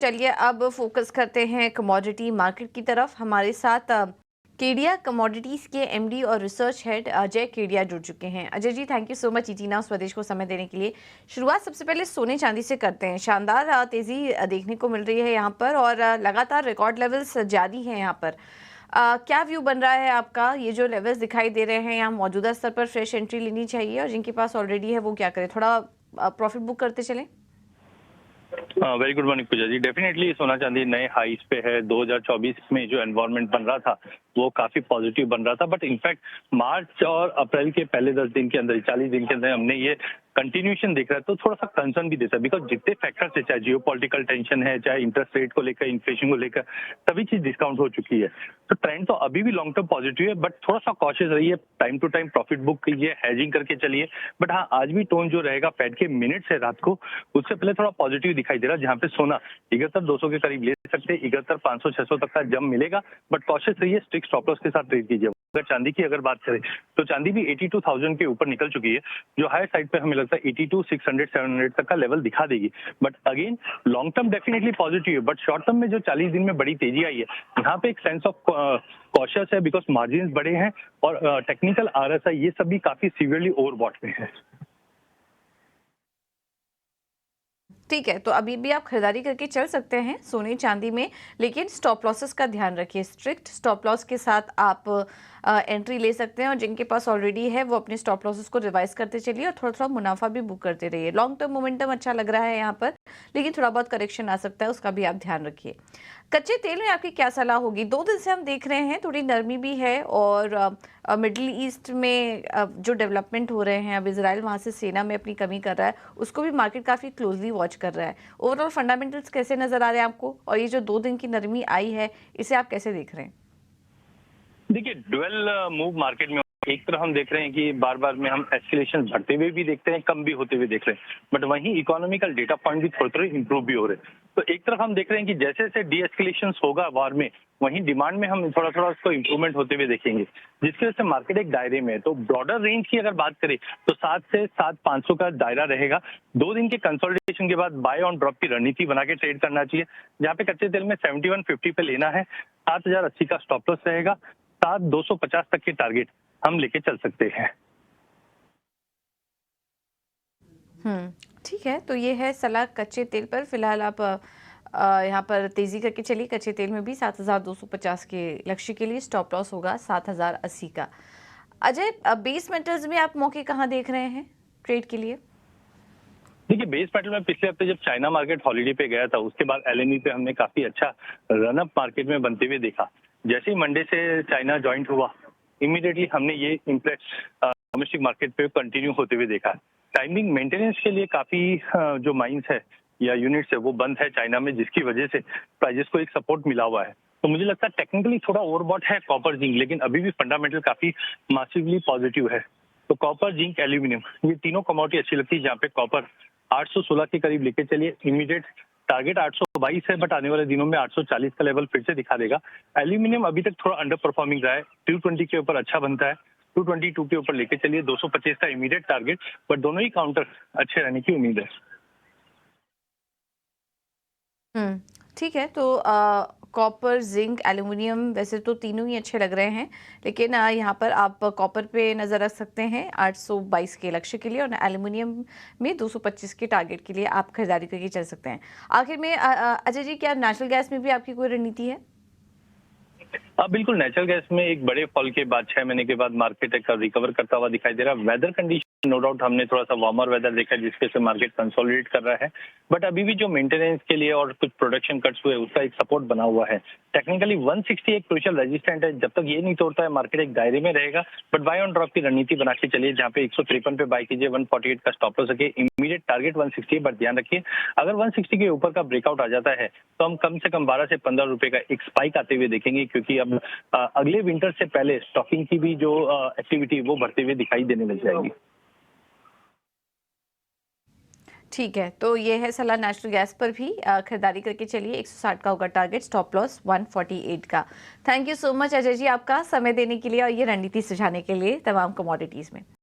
चलिए अब फोकस करते हैं कमोडिटी मार्केट की तरफ। हमारे साथ केडिया कमोडिटीज़ के एमडी और रिसर्च हेड अजय केडिया जुड़ चुके हैं। Ajay ji, thank you so much इटीना स्वदेश को समय देने के लिए। शुरुआत सबसे पहले सोने चांदी से करते हैं। शानदार तेज़ी देखने को मिल रही है यहाँ पर और लगातार रिकॉर्ड लेवल्स जारी हैं यहाँ पर। क्या व्यू बन रहा है आपका? ये जो लेवल्स दिखाई दे रहे हैं, यहाँ मौजूदा स्तर पर फ्रेश एंट्री लेनी चाहिए और जिनके पास ऑलरेडी है वो क्या करें? थोड़ा प्रॉफिट बुक करते चलें। वेरी गुड मॉर्निंग पूजा जी। डेफिनेटली सोना चांदी नए हाईस पे है। 2024 में जो एनवायरनमेंट बन रहा था वो काफी पॉजिटिव बन रहा था, बट इनफैक्ट मार्च और अप्रैल के पहले 10 दिन के अंदर, 40 दिन के अंदर हमने ये कंटिन्यूशन देख रहा है, तो थोड़ा सा कंसर्न भी देता है। बिकॉज जितने फैक्टर्स है, चाहे जियोपॉलिटिकल टेंशन है, चाहे इंटरेस्ट रेट को लेकर, इन्फ्लेशन को लेकर, सभी चीज डिस्काउंट हो चुकी है। तो ट्रेंड तो अभी भी लॉन्ग टर्म पॉजिटिव है, बट थोड़ा सा कॉशियस रहिए। Time to time profit book कीजिए, हैजिंग करके चलिए। बट हाँ, आज भी टोन जो रहेगा फेड के मिनट्स है रात को, उससे पहले थोड़ा पॉजिटिव दिखाई दे रहा है, जहाँ पे सोना 71,200 के करीब ले सकते हैं। 71,500-600 तक का जंप मिलेगा, बट कॉशियस रहिए, स्ट्रिक्ट स्टॉप लॉस के साथ ट्रेड कीजिए। अगर चांदी की अगर बात करें तो चांदी भी 82,000 के ऊपर निकल चुकी है, जो हायर साइड पे हमें लगता है 82,600-700 तक का लेवल दिखा देगी। But again long term definitely positive है, बट शॉर्ट टर्म में जो 40 दिन में बड़ी तेजी आई है, यहाँ पे एक सेंस ऑफ कॉशियस है, बिकॉज मार्जिन बड़े हैं और टेक्निकल आरएसआई ये सब भी काफी सीवियरली ओवरबॉट में है। ठीक है, तो अभी भी आप खरीदारी करके चल सकते हैं सोने चांदी में, लेकिन स्टॉप लॉसेस का ध्यान रखिए। स्ट्रिक्ट स्टॉप लॉस के साथ आप एंट्री ले सकते हैं और जिनके पास ऑलरेडी है वो अपने स्टॉप लॉसेस को रिवाइज करते चलिए और थोड़ा थोड़ा मुनाफा भी बुक करते रहिए। लॉन्ग टर्म मोमेंटम अच्छा लग रहा है यहाँ पर, लेकिन थोड़ा बहुत करेक्शन आ सकता है, उसका भी आप ध्यान रखिए। कच्चे तेल में आपकी क्या सलाह होगी? 2 दिन से हम देख रहे हैं थोड़ी नरमी भी है और मिडिल ईस्ट में जो डेवलपमेंट हो रहे हैं, अब इजराइल वहाँ से सेना में अपनी कमी कर रहा है, उसको भी मार्केट काफ़ी क्लोजली वॉच कर रहा है। ओवरऑल फंडामेंटल्स कैसे नजर आ रहे हैं आपको, और ये जो 2 दिन की नरमी आई है इसे आप कैसे देख रहे हैं? देखिए, ड्वेल मूव मार्केट में एक तरफ हम देख रहे हैं कि बार बार में हम एस्केलेशन बढ़ते हुए भी देखते हैं, कम भी होते हुए देख रहे हैं, बट वहीं इकोनॉमिकल डेटा पॉइंट भी थोड़े थोड़े इंप्रूव भी हो रहे हैं। तो एक तरफ हम देख रहे हैं कि जैसे जैसे डी एस्केलेशन होगा वार में, वहीं डिमांड में हम थोड़ा थोड़ा उसको इंप्रूवमेंट होते हुए देखेंगे, जिसकी वजह से मार्केट एक दायरे में है। तो ब्रॉडर रेंज की अगर बात करें तो 7 से 7,500 का दायरा रहेगा। 2 दिन के कंसोलिडेशन के बाद बाय ऑन ड्रॉप की रणनीति बना के ट्रेड करना चाहिए, जहाँ पे कच्चे तेल में 7150 पे लेना है। 7,080 का स्टॉप लॉस रहेगा। 7,250 तक के टारगेट हम लेके चल सकते हैं। ठीक है, तो ये है सलाह कच्चे तेल पर। फिलहाल आप यहाँ पर तेजी करके चलिए। कच्चे तेल में भी 7,250 के लक्ष्य के लिए स्टॉप लॉस होगा 7,080 का। अजय, बेस मेटल्स में आप मौके कहाँ देख रहे हैं ट्रेड के लिए? देखिए, बेस मेटल में पिछले हफ्ते जब चाइना मार्केट हॉलीडे पे गया था, उसके बाद एलएमई पे हमने काफी अच्छा रनअप मार्केट में बनते हुए देखा। जैसे ही मंडे से चाइना ज्वाइंट हुआ, इमीडिएटली हमने ये इम्पैक्ट डोमेस्टिक मार्केट पे कंटिन्यू होते हुए देखा। टाइमिंग मेंटेनेंस के लिए काफी जो माइंस है या यूनिट्स है वो बंद है चाइना में, जिसकी वजह से प्राइजेस को एक सपोर्ट मिला हुआ है। तो मुझे लगता है टेक्निकली थोड़ा ओवरबॉट है कॉपर जिंक, लेकिन अभी भी फंडामेंटल काफी मासिवली पॉजिटिव है। तो कॉपर, जिंक, एल्यूमिनियम, ये तीनों कमोडिटी अच्छी लगती है, जहाँ पे कॉपर 816 के करीब लेके चलिए। इमीडिएट टारगेट 822 है, बट आने वाले दिनों में 840 का लेवल फिर से दिखा देगा। एल्यूमिनियम अभी तक थोड़ा अंडर परफॉर्मिंग रहा है, 220 के ऊपर अच्छा बनता है, 222 के ऊपर लेके चलिए। 225 का इमीडिएट टारगेट, बट दोनों ही काउंटर अच्छे रहने की उम्मीद है। ठीक है, तो कॉपर, जिंक, एल्युमिनियम वैसे तो तीनों ही अच्छे लग रहे हैं, लेकिन यहाँ पर आप कॉपर पे नज़र रख सकते हैं 822 के लक्ष्य के लिए, और एल्युमिनियम में 225 के टारगेट के लिए आप खरीदारी करके चल सकते हैं। आखिर में अजय जी, क्या नेचुरल गैस में भी आपकी कोई रणनीति है? बिल्कुल, नेचुरल गैस में एक बड़े फॉल के बाद 6 महीने के बाद मार्केट एक रिकवर करता हुआ दिखाई दे रहा है। वेदर कंडीशन नो डाउट हमने थोड़ा सा वार्मर वेदर देखा है, जिसके से मार्केट कंसोलिडेट कर रहा है, बट अभी भी जो मेंटेनेंस के लिए और कुछ प्रोडक्शन कट्स हुए, उसका एक सपोर्ट बना हुआ है। टेक्निकली 160 एक क्रूशियल रेजिस्टेंट है, जब तक ये नहीं तोड़ता है मार्केट एक दायरे में रहेगा। बट बाय ऑन ड्रॉप की रणनीति बना के चलिए, जहाँ पे 153 पे बाय कीजिए, 148 का स्टॉप लॉस रखिए। इमीडिएट टारगेट 160 है, बट ध्यान रखिए अगर 160 के ऊपर का ब्रेकआउट आ जाता है तो हम कम से कम 12 से 15 रुपए का एक स्पाइक आते हुए देखेंगे, क्योंकि अब अगले विंटर से पहले स्टॉकिंग की भी जो एक्टिविटी वो बढ़ते हुए दिखाई देने लग जाएगी। ठीक है, तो ये है सलाह नेचुरल गैस पर भी खरीदारी करके चलिए। 160 का होगा टारगेट, स्टॉप लॉस 148 का। Thank you so much Ajay ji, आपका समय देने के लिए और ये रणनीति सुझाने के लिए तमाम कमोडिटीज़ में।